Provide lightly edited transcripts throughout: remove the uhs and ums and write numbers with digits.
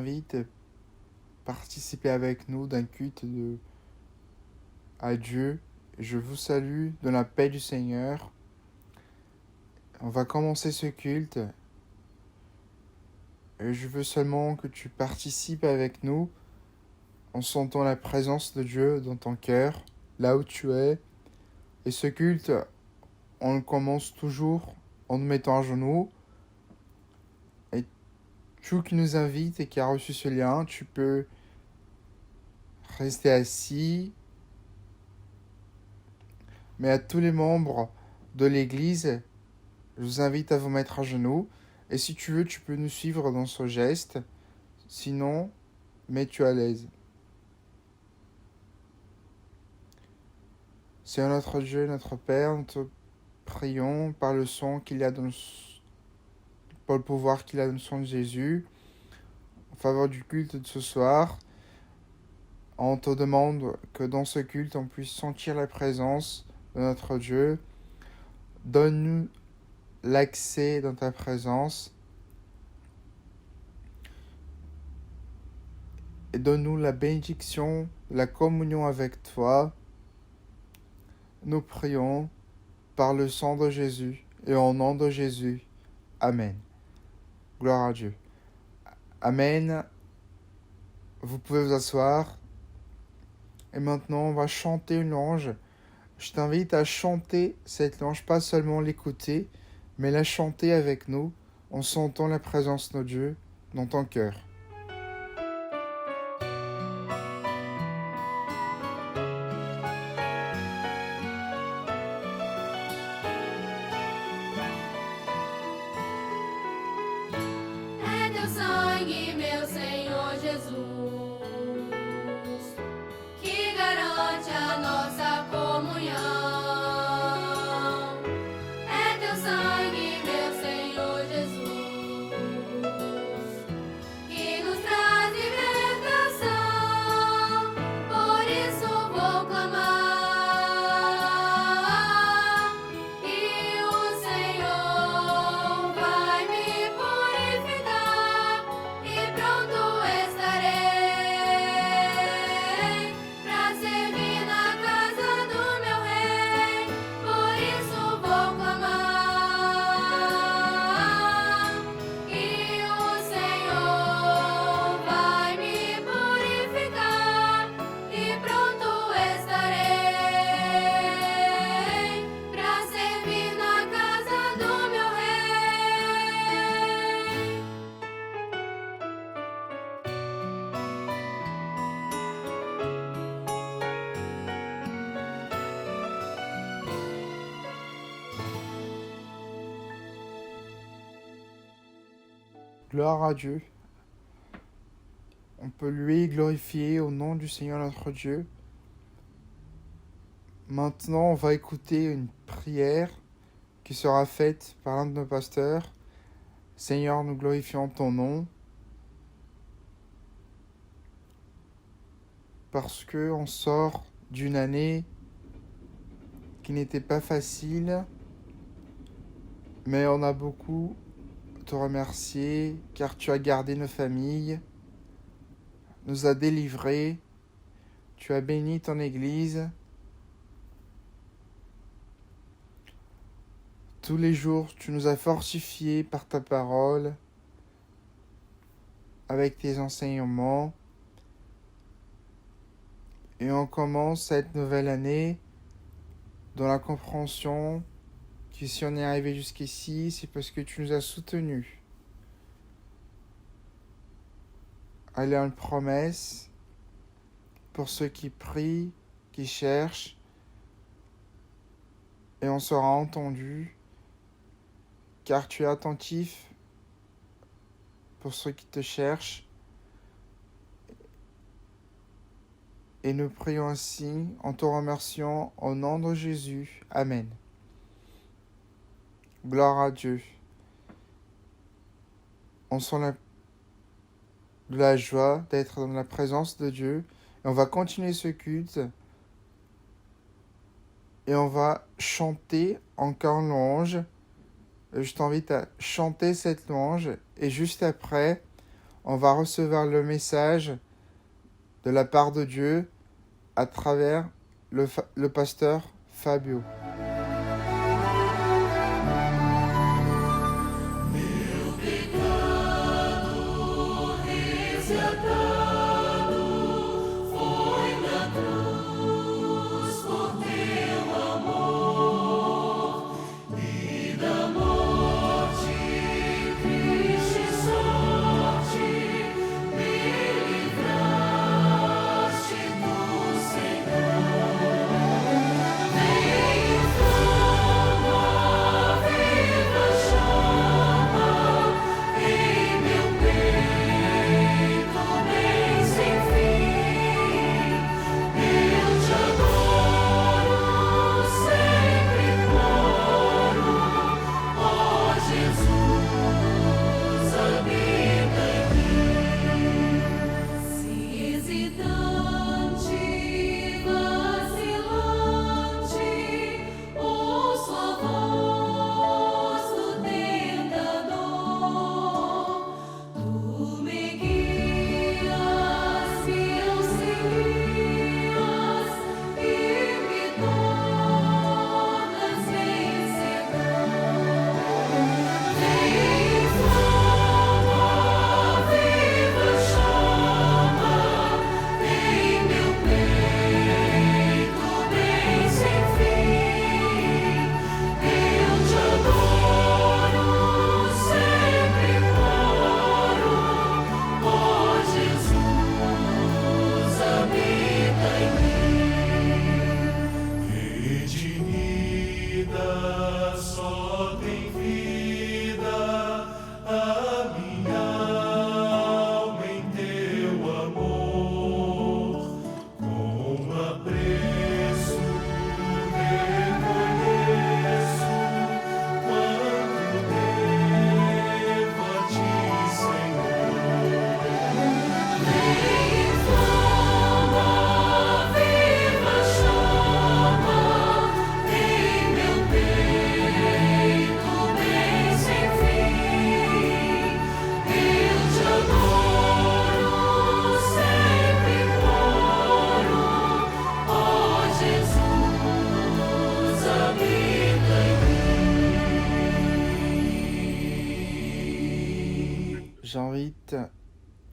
t'invite à participer avec nous d'un culte à Dieu. Je vous salue dans la paix du Seigneur. On va commencer ce culte. Et je veux seulement que tu participes avec nous en sentant la présence de Dieu dans ton cœur, là où tu es. Et ce culte, on le commence toujours en nous mettant à genoux. Et tu qui nous invite et qui a reçu ce lien, tu peux rester assis. Mais à tous les membres de l'Église, je vous invite à vous mettre à genoux. Et si tu veux, tu peux nous suivre dans ce geste. Sinon, mets-tu à l'aise. Seigneur notre Dieu, notre Père, nous te prions par le sang qu'il y a dans par le pouvoir qu'il a dans le sang de Jésus, en faveur du culte de ce soir. On te demande que dans ce culte, on puisse sentir la présence de notre Dieu. Donne-nous l'accès dans ta présence. Et donne-nous la bénédiction, la communion avec toi. Nous prions par le sang de Jésus et au nom de Jésus. Amen. Gloire à Dieu. Amen. Vous pouvez vous asseoir. Et maintenant, on va chanter une louange. Je t'invite à chanter cette louange, pas seulement l'écouter, mais la chanter avec nous, en sentant la présence de Dieu dans ton cœur. É teu sangue, meu Senhor Jesus, que garante a nossa comunhão. É teu sangue, meu Senhor Jesus, que nos traz libertação. Por isso vou clamar, e o Senhor vai me purificar, e pronto estarei pra servir na casa do meu rei. Por isso vou clamar, e o Senhor vai me purificar, e pronto estarei pra servir na casa do meu rei. Gloire à Dieu. On peut lui glorifier au nom du Seigneur notre Dieu. Maintenant, on va écouter une prière qui sera faite par l'un de nos pasteurs. Seigneur, nous glorifions ton nom parce que on sort d'une année qui n'était pas facile, mais on a beaucoup à te remercier car tu as gardé nos familles, nous as délivrés, tu as béni ton Église. Tous les jours, tu nous as fortifiés par ta parole, avec tes enseignements. Et on commence cette nouvelle année dans la compréhension que si on est arrivé jusqu'ici, c'est parce que tu nous as soutenus. Elle est une promesse pour ceux qui prient, qui cherchent, et on sera entendu, car tu es attentif pour ceux qui te cherchent. Et nous prions ainsi en te remerciant au nom de Jésus. Amen. Gloire à Dieu. On sent de la joie d'être dans la présence de Dieu. Et on va continuer ce culte. Et on va chanter encore louange. Je t'invite à chanter cette louange. Et juste après, on va recevoir le message de la part de Dieu à travers le pasteur Fabio.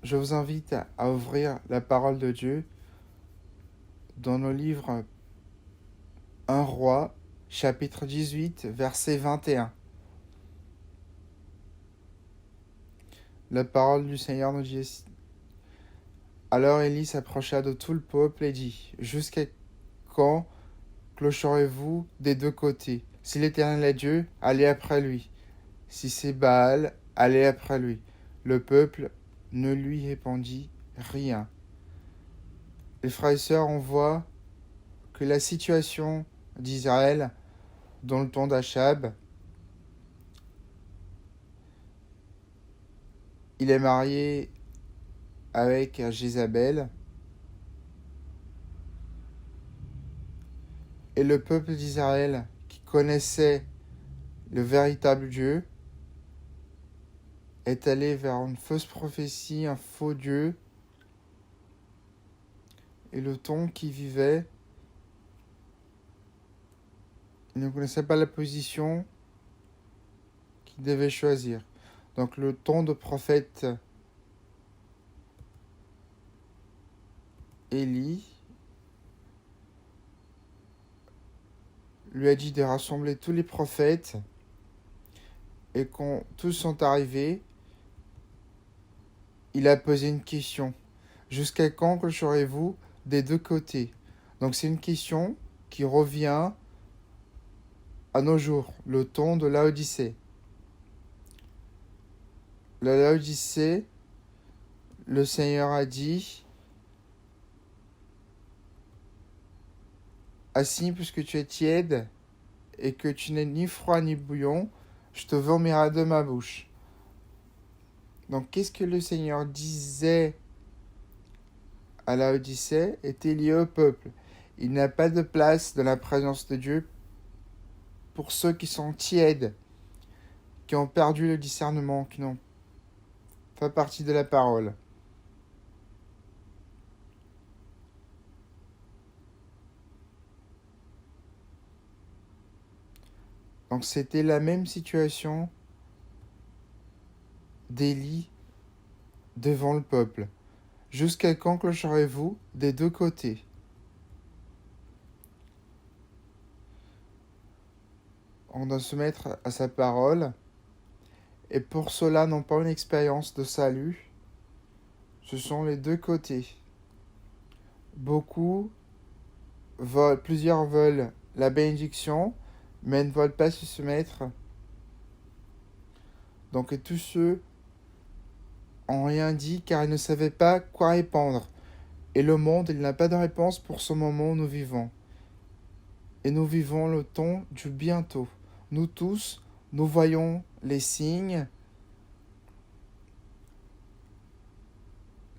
Je vous invite à ouvrir la parole de Dieu dans nos livres 1 Roi, chapitre 18, verset 21. La parole du Seigneur nous dit: Alors Élie s'approcha de tout le peuple et dit: Jusqu'à quand clocherez-vous des deux côtés? Si l'Éternel est Dieu, allez après lui. Si c'est Baal, allez après lui. Le peuple ne lui répondit rien. Les frères et sœurs, on voit que la situation d'Israël dans le temps d'Achab, il est marié avec Jézabel, et le peuple d'Israël qui connaissait le véritable Dieu est allé vers une fausse prophétie, un faux Dieu, et le temps qu'il vivait, il ne connaissait pas la position qu'il devait choisir. Donc le temps de prophète Élie lui a dit de rassembler tous les prophètes, et quand tous sont arrivés, il a posé une question. Jusqu'à quand clocherez-vous des deux côtés? Donc c'est une question qui revient à nos jours, le temps de Laodicée. La Laodicée, le Seigneur a dit: Assis, puisque tu es tiède et que tu n'es ni froid ni bouillon, je te vomirai de ma bouche. Donc qu'est-ce que le Seigneur disait à Laodicée était lié au peuple. Il n'y a pas de place dans la présence de Dieu pour ceux qui sont tièdes, qui ont perdu le discernement, qui n'ont fait partie de la parole. Donc c'était la même situation d'Élie devant le peuple. Jusqu'à quand clocherez-vous des deux côtés? On doit se mettre à sa parole, et pour cela n'ont pas une expérience de salut. Ce sont les deux côtés. Plusieurs veulent la bénédiction, mais ne veulent pas se soumettre. Donc et tous ceux n'ont rien dit car ils ne savaient pas quoi répondre. Et le monde, il n'a pas de réponse pour ce moment où nous vivons. Et nous vivons le temps du bientôt. Nous tous, nous voyons les signes,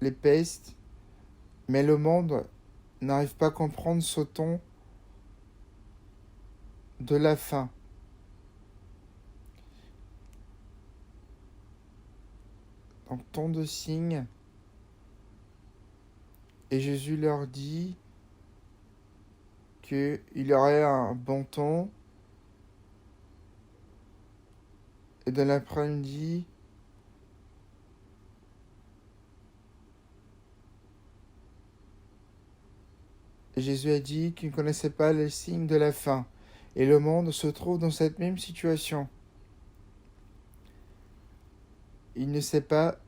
les pestes, mais le monde n'arrive pas à comprendre ce temps de la fin. Donc tant de signes. Et Jésus leur dit qu'il y aurait un bon temps. Et de l'après-midi, Jésus a dit qu'il ne connaissait pas les signes de la fin. Et le monde se trouve dans cette même situation. Il ne sait pas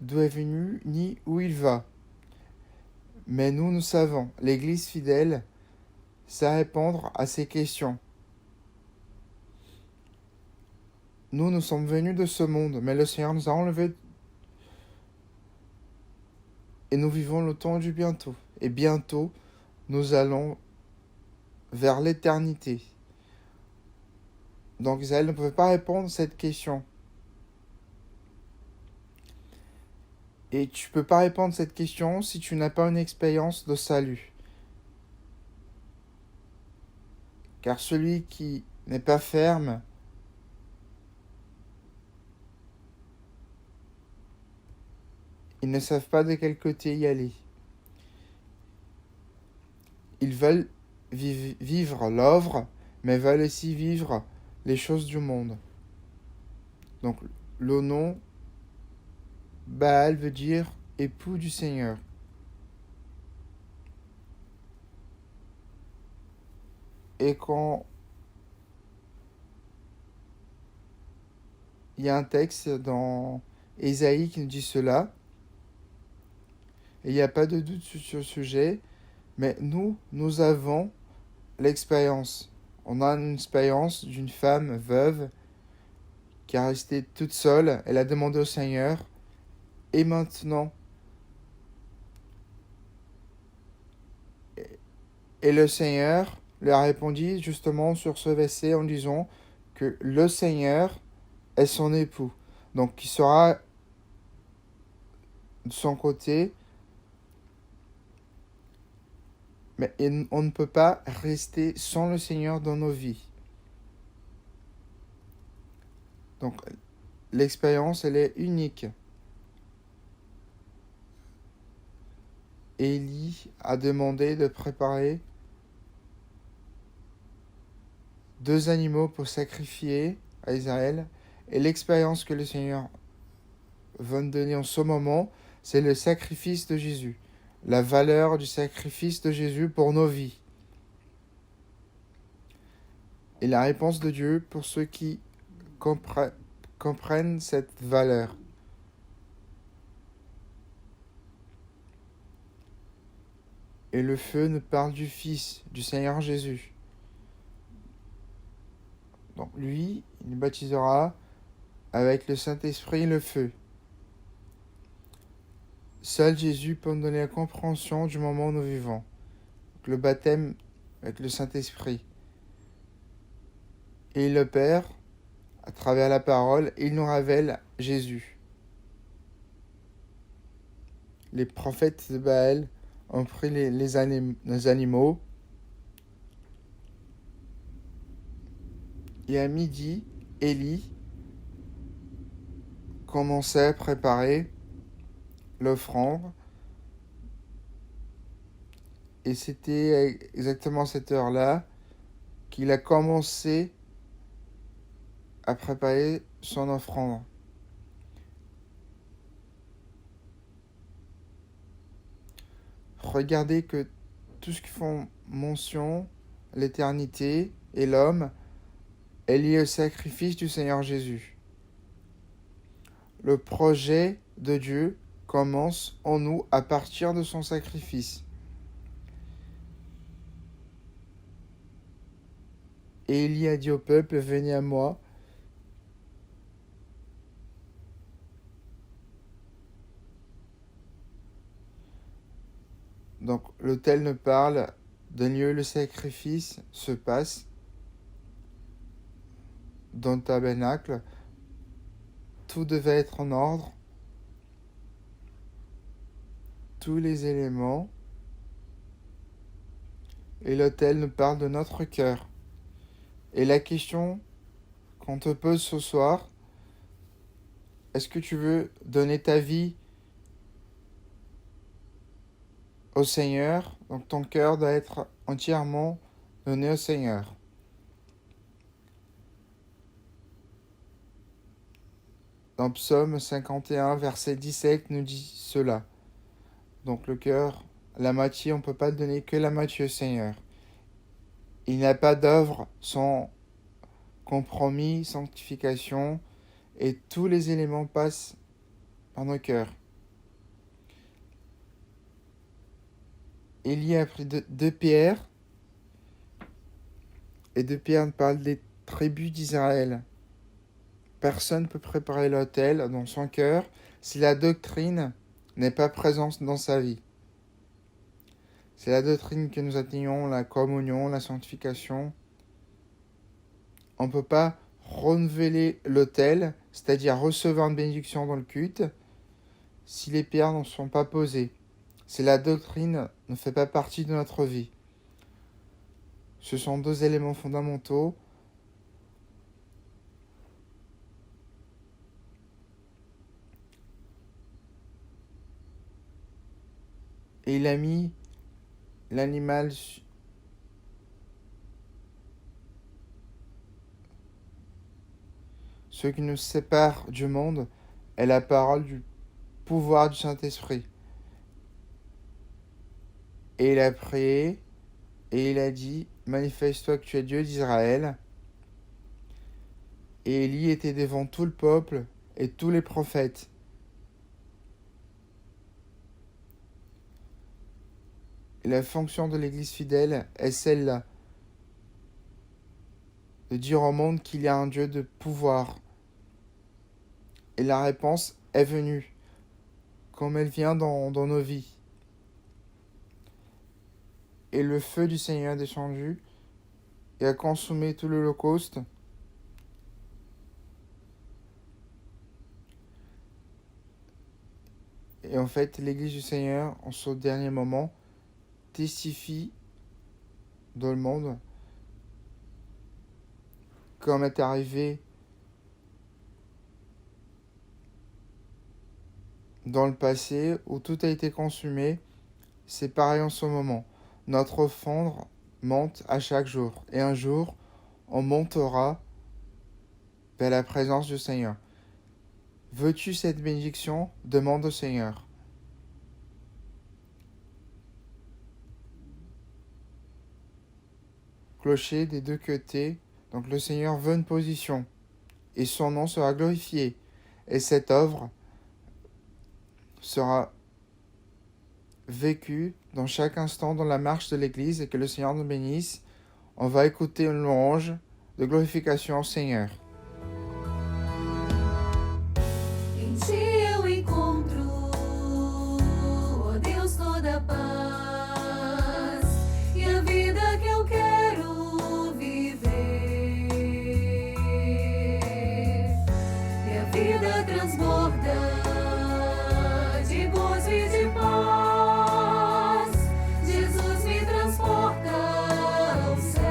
d'où est venu ni où il va. Mais nous savons. L'Église fidèle sait répondre à ces questions. Nous sommes venus de ce monde, mais le Seigneur nous a enlevés et nous vivons le temps du bientôt. Et bientôt, nous allons vers l'éternité. Donc Israël ne pouvait pas répondre à cette question. Et tu ne peux pas répondre à cette question si tu n'as pas une expérience de salut. Car celui qui n'est pas ferme, ils ne savent pas de quel côté y aller. Ils veulent vivre l'œuvre, mais veulent aussi vivre les choses du monde. Donc le nom Baal veut dire époux du Seigneur. Et quand il y a un texte dans Ésaïe qui nous dit cela, et il n'y a pas de doute sur ce sujet, mais nous avons l'expérience. On a une expérience d'une femme veuve qui a resté toute seule. Elle a demandé au Seigneur, et maintenant, et le Seigneur lui a répondu justement sur ce verset en disant que le Seigneur est son époux. Donc il sera de son côté. Mais on ne peut pas rester sans le Seigneur dans nos vies. Donc l'expérience, elle est unique. Élie a demandé de préparer 2 animaux pour sacrifier à Israël. Et l'expérience que le Seigneur va nous donner en ce moment, c'est le sacrifice de Jésus. La valeur du sacrifice de Jésus pour nos vies. Et la réponse de Dieu pour ceux qui comprennent cette valeur. Et le feu nous parle du Fils, du Seigneur Jésus. Donc lui, il nous baptisera avec le Saint-Esprit et le feu. Seul Jésus peut nous donner la compréhension du moment où nous vivons. Donc, le baptême avec le Saint-Esprit. Et le Père, à travers la parole, il nous révèle Jésus. Les prophètes de Baal ont pris les animaux. Et à midi, Élie, commençait à préparer l'offrande. Et c'était exactement à cette heure-là qu'il a commencé à préparer son offrande. Regardez que tout ce qui font mention, l'éternité et l'homme, est lié au sacrifice du Seigneur Jésus. Le projet de Dieu commence en nous à partir de son sacrifice. Et Élie a dit au peuple, venez à moi. Donc l'autel nous parle d'un lieu où le sacrifice se passe, dans le tabernacle. Tout devait être en ordre. Tous les éléments. Et l'autel nous parle de notre cœur. Et la question qu'on te pose ce soir, est-ce que tu veux donner ta vie au Seigneur? Donc ton cœur doit être entièrement donné au Seigneur. Dans Psaume 51, verset 17, nous dit cela. Donc le cœur, la moitié, on ne peut pas donner que la moitié au Seigneur. Il n'y a pas d'œuvre sans compromis, sanctification, et tous les éléments passent par nos cœurs. Élie a pris deux pierres, et deux pierres parlent des tribus d'Israël. Personne ne peut préparer l'autel dans son cœur si la doctrine n'est pas présente dans sa vie. C'est la doctrine que nous atteignons, la communion, la sanctification. On ne peut pas renouveler l'autel, c'est-à-dire recevoir une bénédiction dans le culte, si les pierres ne sont pas posées. Si la doctrine ne fait pas partie de notre vie. Ce sont deux éléments fondamentaux. Et il a mis l'animal ce qui nous sépare du monde est la parole du pouvoir du Saint-Esprit. Et il a prié et il a dit, manifeste-toi que tu es Dieu d'Israël. Et Élie était devant tout le peuple et tous les prophètes. Et la fonction de l'Église fidèle est celle-là, de dire au monde qu'il y a un Dieu de pouvoir. Et la réponse est venue, comme elle vient dans nos vies. Et le feu du Seigneur est descendu et a consumé tout l'Holocauste. Et en fait, l'Église du Seigneur, en ce dernier moment, testifie dans le monde, comme est arrivé dans le passé où tout a été consumé. C'est pareil en ce moment. Notre offrande monte à chaque jour. Et un jour, on montera vers la présence du Seigneur. Veux-tu cette bénédiction? Demande au Seigneur. Clocher des deux côtés. Donc le Seigneur veut une position. Et son nom sera glorifié. Et cette œuvre sera vécue dans chaque instant dans la marche de l'Église et que le Seigneur nous bénisse. On va écouter une louange de glorification au Seigneur. Em ti eu encontro, ó Deus, toda paz e a vida que eu quero viver. E a vida transborda de gozo e de paz. Jesus me transporta ao céu.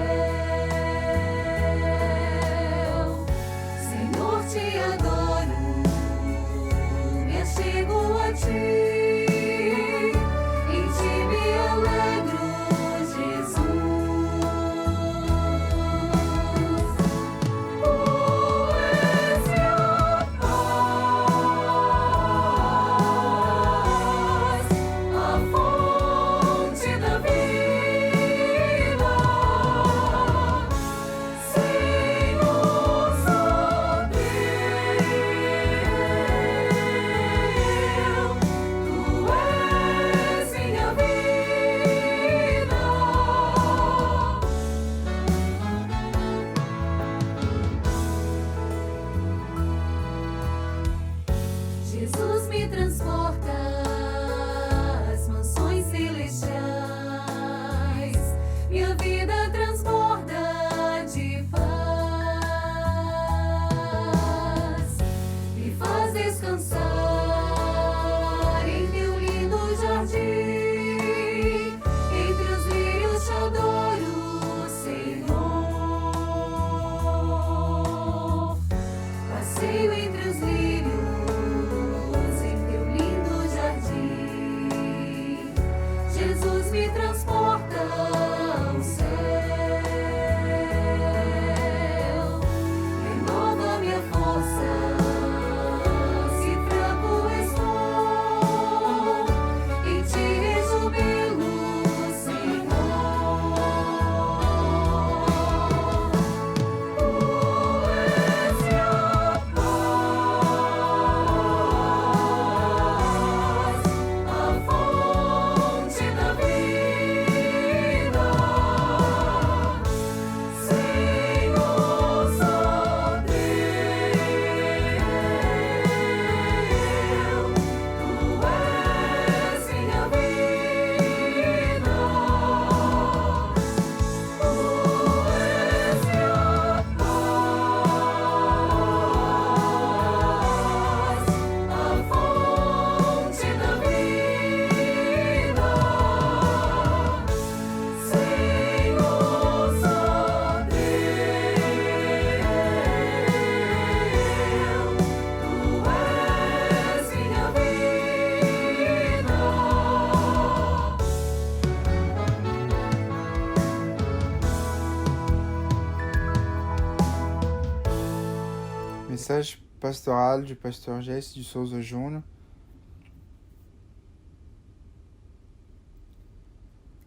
message pastoral du pasteur Jess du Souza Jaune.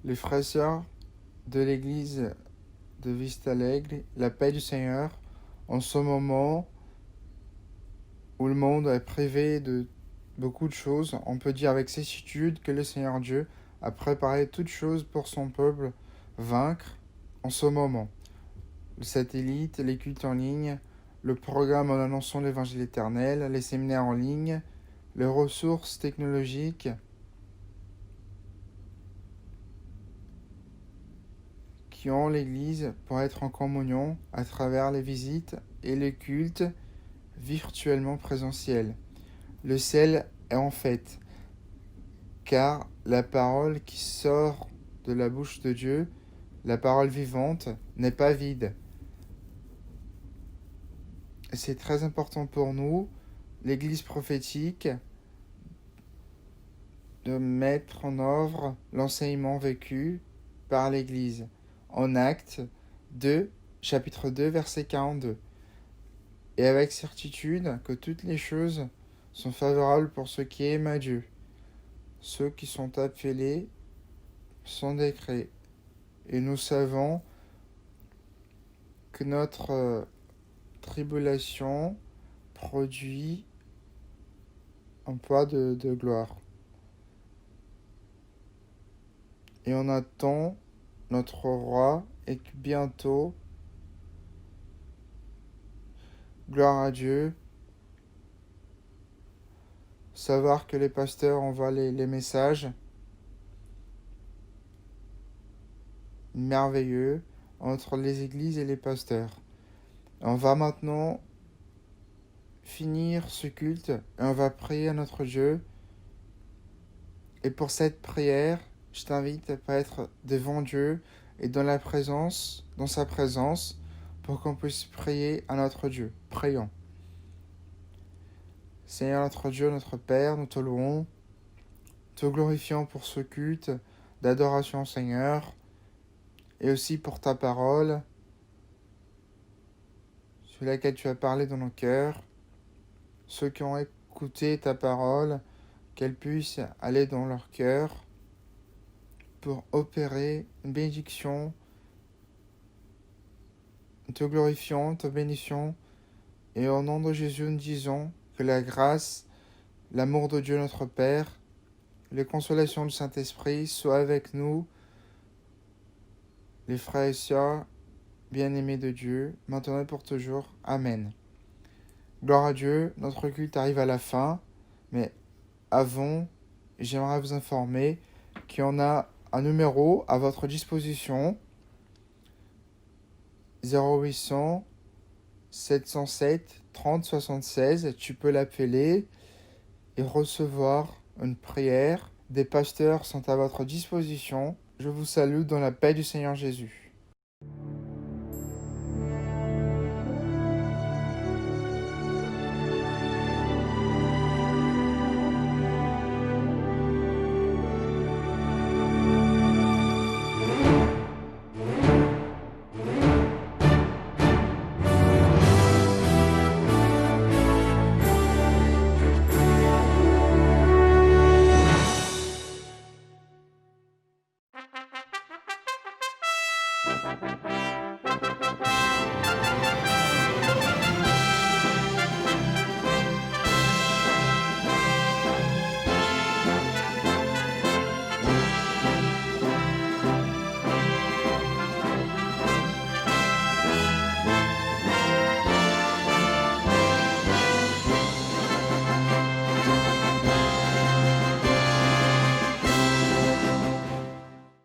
Les frères et sœurs de l'église de Vista Alegre, la paix du Seigneur, en ce moment où le monde est privé de beaucoup de choses, on peut dire avec certitude que le Seigneur Dieu a préparé toutes choses pour son peuple vaincre en ce moment. Le satellite, les cultes en ligne, le programme en annonçant l'évangile éternel, les séminaires en ligne, les ressources technologiques qui ont l'Église pour être en communion à travers les visites et les cultes virtuellement présentiels. Le ciel est en fête, car la parole qui sort de la bouche de Dieu, la parole vivante, n'est pas vide. C'est très important pour nous, l'Église prophétique, de mettre en œuvre l'enseignement vécu par l'Église en Actes 2, chapitre 2, verset 42. Et avec certitude que toutes les choses sont favorables pour ceux qui aiment à Dieu, ceux qui sont appelés sans décret. Et nous savons que notre tribulation produit un poids de gloire. Et on attend notre roi et que bientôt, gloire à Dieu, savoir que les pasteurs envoient les messages merveilleux entre les églises et les pasteurs. On va maintenant finir ce culte et on va prier à notre Dieu. Et pour cette prière, je t'invite à être devant Dieu et dans sa présence, pour qu'on puisse prier à notre Dieu. Prions. Seigneur notre Dieu, notre Père, nous te louons, te glorifions pour ce culte d'adoration, Seigneur, et aussi pour ta parole, sur laquelle tu as parlé dans nos cœurs. Ceux qui ont écouté ta parole, qu'elle puisse aller dans leur cœur pour opérer une bénédiction. Te glorifions, te bénissons, et au nom de Jésus, nous disons que la grâce, l'amour de Dieu notre Père, les consolations du Saint-Esprit soient avec nous, les frères et sœurs bien-aimés de Dieu, maintenant et pour toujours. Amen. Gloire à Dieu, notre culte arrive à la fin, mais avant, j'aimerais vous informer qu'il y en a un numéro à votre disposition, 0800 707 30 76. Tu peux l'appeler et recevoir une prière. Des pasteurs sont à votre disposition. Je vous salue dans la paix du Seigneur Jésus.